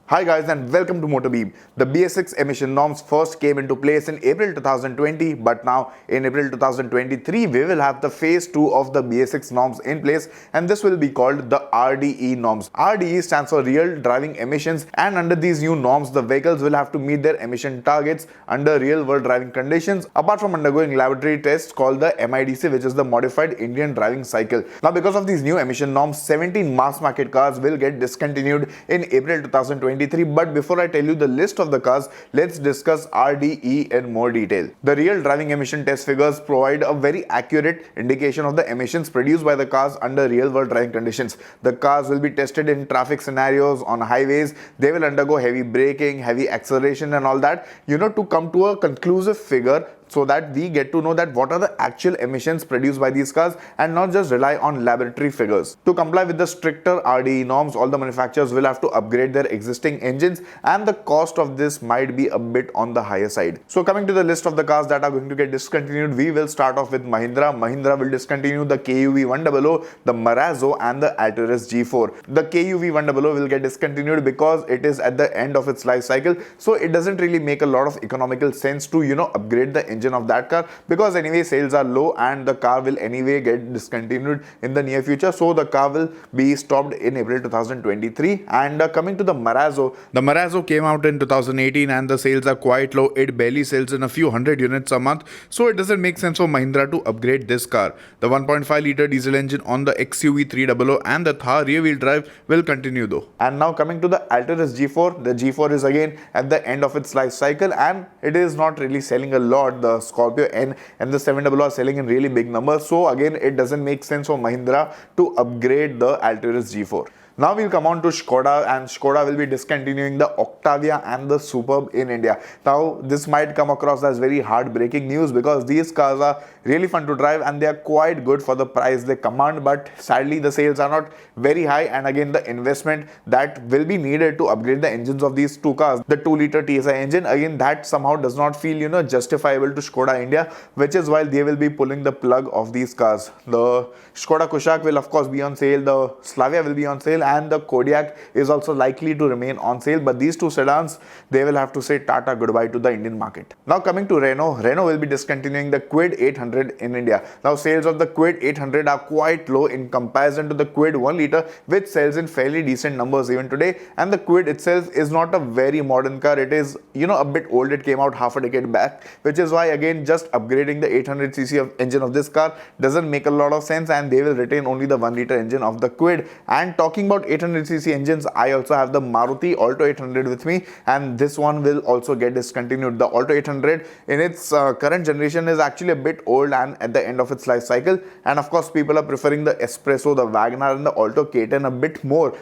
Hi guys and welcome to MotorBeam. The BS6 emission norms first came into place in April 2020, but now in April 2023 we will have the phase 2 of the BS6 norms in place, and this will be called the RDE norms. RDE stands for Real Driving Emissions, and under these new norms the vehicles will have to meet their emission targets under real world driving conditions apart from undergoing laboratory tests called the MIDC, which is the Modified Indian Driving Cycle. Now because of these new emission norms, 17 mass market cars will get discontinued in April 2023. But before I tell you the list of the cars, let's discuss RDE in more detail. The real driving emission test figures provide a very accurate indication of the emissions produced by the cars under real world driving conditions. The cars will be tested in traffic scenarios on highways. They will undergo heavy braking, heavy acceleration and all that, to come to a conclusive figure, so that we get to know that what are the actual emissions produced by these cars and not just rely on laboratory figures. To comply with the stricter RDE norms, all the manufacturers will have to upgrade their existing engines, and the cost of this might be a bit on the higher side. So coming to the list of the cars that are going to get discontinued, we will start off with Mahindra. Mahindra will discontinue the KUV 100, the Marazzo and the Alturas G4. The KUV 100 will get discontinued because it is at the end of its life cycle, so it doesn't really make a lot of economical sense to upgrade the engine of that car, because anyway sales are low and the car will anyway get discontinued in the near future. So the car will be stopped in April 2023. And coming to the Marazzo came out in 2018 and the sales are quite low. It barely sells in a few hundred units a month, so it doesn't make sense for Mahindra to upgrade this car. The 1.5 liter diesel engine on the XUV 300 and the Thar rear wheel drive will continue though. And now coming to the Alturas G4, the G4 is again at the end of its life cycle and it is not really selling a lot. The Scorpio N and the 700 are selling in really big numbers, so again it doesn't make sense for Mahindra to upgrade the Alturas G4. Now we'll come on to Skoda, and Skoda will be discontinuing the Octavia and the Superb in India. Now this might come across as very heartbreaking news because these cars are really fun to drive and they are quite good for the price they command, but sadly the sales are not very high, and again the investment that will be needed to upgrade the engines of these two cars, the 2 liter TSI engine, again that somehow does not feel justifiable to Skoda India, which is why they will be pulling the plug of these cars. The Skoda Kushaq will of course be on sale, the Slavia will be on sale, and the Kodiaq is also likely to remain on sale, but these two sedans, they will have to say Tata goodbye to the Indian market. Now coming to Renault will be discontinuing the Kwid 800 in India. Now sales of the Kwid 800 are quite low in comparison to the Kwid 1 liter, which sells in fairly decent numbers even today, and the Kwid itself is not a very modern car. It is a bit old. It came out half a decade back, which is why again just upgrading the 800cc of engine of this car doesn't make a lot of sense, and they will retain only the 1 liter engine of the Kwid. And talking about 800cc engines, I also have the Maruti Alto 800 with me, and this one will also get discontinued. The Alto 800 in its current generation is actually a bit old and at the end of its life cycle, and of course people are preferring the Espresso, the Wagoner and the Alto K10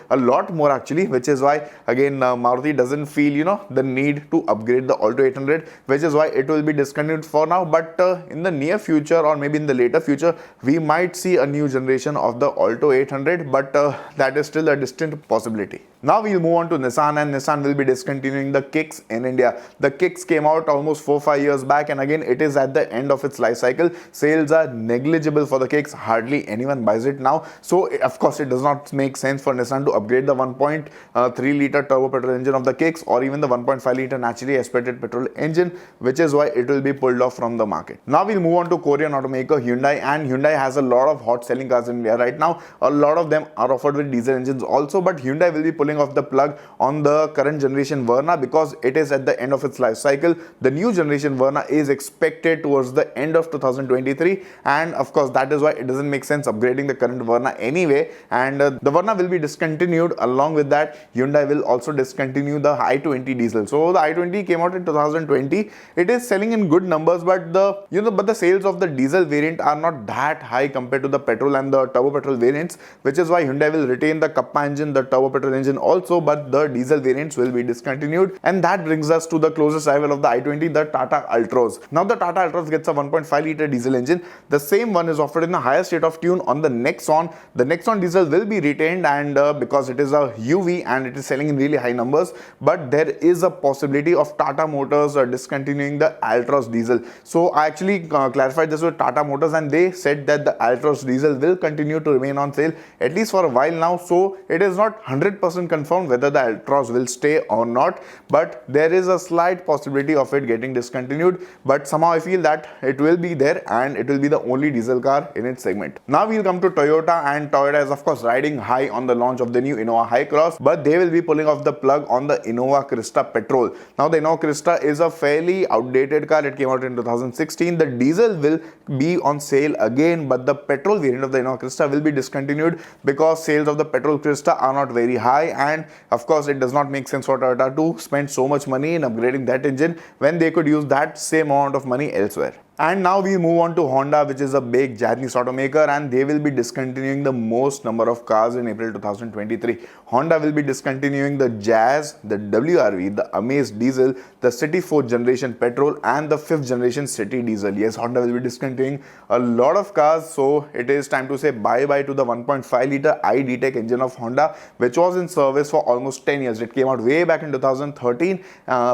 a lot more actually, which is why again Maruti doesn't feel the need to upgrade the Alto 800, which is why it will be discontinued for now. But in the near future or maybe in the later future, we might see a new generation of the Alto 800, but that is still a distant possibility. Now we'll move on to Nissan, and Nissan will be discontinuing the Kicks in India. The Kicks came out almost 4-5 years back, and again it is at the end of its life cycle. Sales are negligible for the Kicks, hardly anyone buys it now, so of course it does not make sense for Nissan to upgrade the 1.3 liter turbo petrol engine of the Kicks or even the 1.5 liter naturally aspirated petrol engine, which is why it will be pulled off from the market. Now we'll move on to Korean automaker Hyundai, and Hyundai has a lot of hot selling cars in India right now. A lot of them are offered with diesel engines also, but Hyundai will be pulling off the plug on the current generation Verna because it is at the end of its life cycle. The new generation Verna is expected towards the end of 2023, and of course that is why it doesn't make sense upgrading the current Verna anyway, and the Verna will be discontinued. Along with that, Hyundai will also discontinue the i20 diesel. So the i20 came out in 2020. It is selling in good numbers, but the sales of the diesel variant are not that high compared to the petrol and the turbo petrol variants, which is why Hyundai will retain the Kappa engine, the turbo petrol engine also, but the diesel variants will be discontinued. And that brings us to the closest rival of the i20, the Tata Ultras. Now the Tata Ultras gets a 1.5 liter diesel engine. The same one is offered in a higher state of tune on the Nexon. The Nexon diesel will be retained, and because it is a UV and it is selling in really high numbers, but there is a possibility of Tata Motors discontinuing the Ultras diesel. So I actually clarified this with Tata Motors, and they said that the Ultras diesel will continue to remain on sale at least for a while now. So it is not 100% 100% confirmed whether the Ultras will stay or not, but there is a slight possibility of it getting discontinued. But somehow I feel that it will be there and it will be the only diesel car in its segment. Now we'll come to Toyota, and Toyota is of course riding high on the launch of the new Innova High Cross, but they will be pulling off the plug on the Innova Crysta petrol. Now the Innova Crysta is a fairly outdated car. It came out in 2016. The diesel will be on sale again, but the petrol variant of the Innova Crysta will be discontinued because sales of the petrol Crysta are not very high, and of course it does not make sense for Toyota to spend so much money in upgrading that engine when they could use that same amount of money elsewhere. And now we move on to Honda, which is a big Japanese automaker, and they will be discontinuing the most number of cars in April 2023. Honda will be discontinuing the Jazz, the WRV, the Amaze Diesel, the City 4th generation petrol, and the 5th generation City Diesel. Yes, Honda will be discontinuing a lot of cars, so it is time to say bye-bye to the 1.5 liter iD-Tech engine of Honda, which was in service for almost 10 years. It came out way back in 2013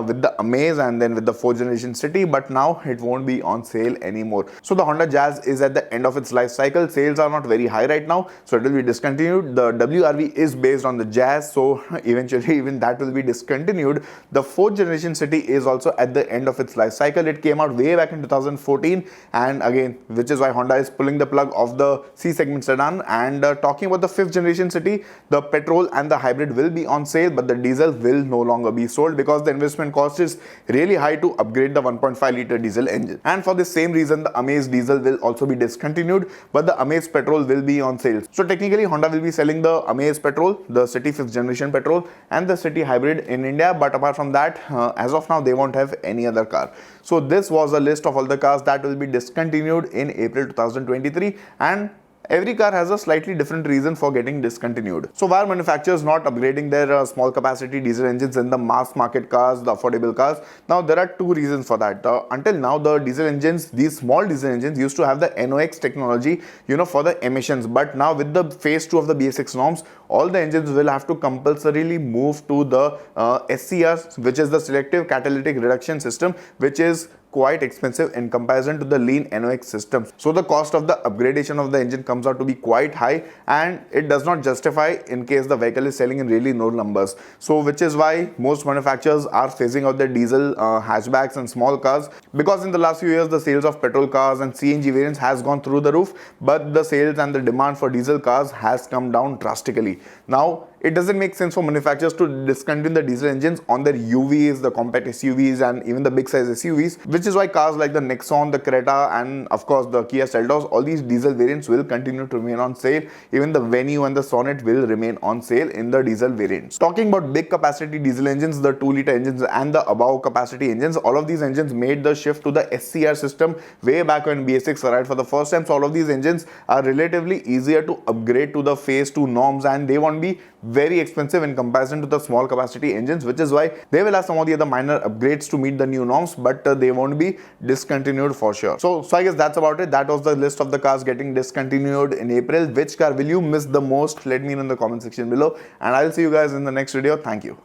with the Amaze and then with the 4th generation City, but now it won't be on sale anymore. So the Honda Jazz is at the end of its life cycle. Sales are not very high right now, so it will be discontinued. The WRV is based on the Jazz, so eventually even that will be discontinued. The 4th generation City is also at the end of its life cycle. It came out way back in 2014, and again, which is why Honda is pulling the plug of the C segment sedan. And talking about the 5th generation City, the petrol and the hybrid will be on sale, but the diesel will no longer be sold because the investment cost is really high to upgrade the 1.5 liter diesel engine. And for the same reason, the Amaze Diesel will also be discontinued, but the Amaze Petrol will be on sale. So technically, Honda will be selling the Amaze Petrol, the City 5th generation petrol, and the City Hybrid in India. But apart from that, as of now, they won't have any other car. So this was a list of all the cars that will be discontinued in April 2023, and every car has a slightly different reason for getting discontinued. So why are manufacturers not upgrading their small capacity diesel engines in the mass market cars, the affordable cars? Now there are two reasons for that. Until now, the diesel engines, these small diesel engines used to have the NOx technology, for the emissions. But now with the phase 2 of the BS6 norms, all the engines will have to compulsorily move to the SCR, which is the selective catalytic reduction system, which is quite expensive in comparison to the lean NOx system. So the cost of the upgradation of the engine comes out to be quite high, and it does not justify in case the vehicle is selling in really low numbers. So which is why most manufacturers are phasing out their diesel hatchbacks and small cars, because in the last few years the sales of petrol cars and CNG variants has gone through the roof, but the sales and the demand for diesel cars has come down drastically. Now it doesn't make sense for manufacturers to discontinue the diesel engines on their UVs, the compact SUVs, and even the big size SUVs, which is why cars like the Nexon, the Creta, and of course the Kia Seltos, all these diesel variants will continue to remain on sale. Even the Venue and the Sonnet will remain on sale in the diesel variants. Talking about big capacity diesel engines, the 2 liter engines and the above capacity engines, all of these engines made the shift to the SCR system way back when BS6 arrived for the first time. So all of these engines are relatively easier to upgrade to the phase 2 norms, and they won't be very expensive in comparison to the small capacity engines, which is why they will have some of the other minor upgrades to meet the new norms, but they won't be discontinued for sure. So I guess that's about it. That was the list of the cars getting discontinued in April. Which car will you miss the most? Let me know in the comment section below, and I'll see you guys in the next video. Thank you.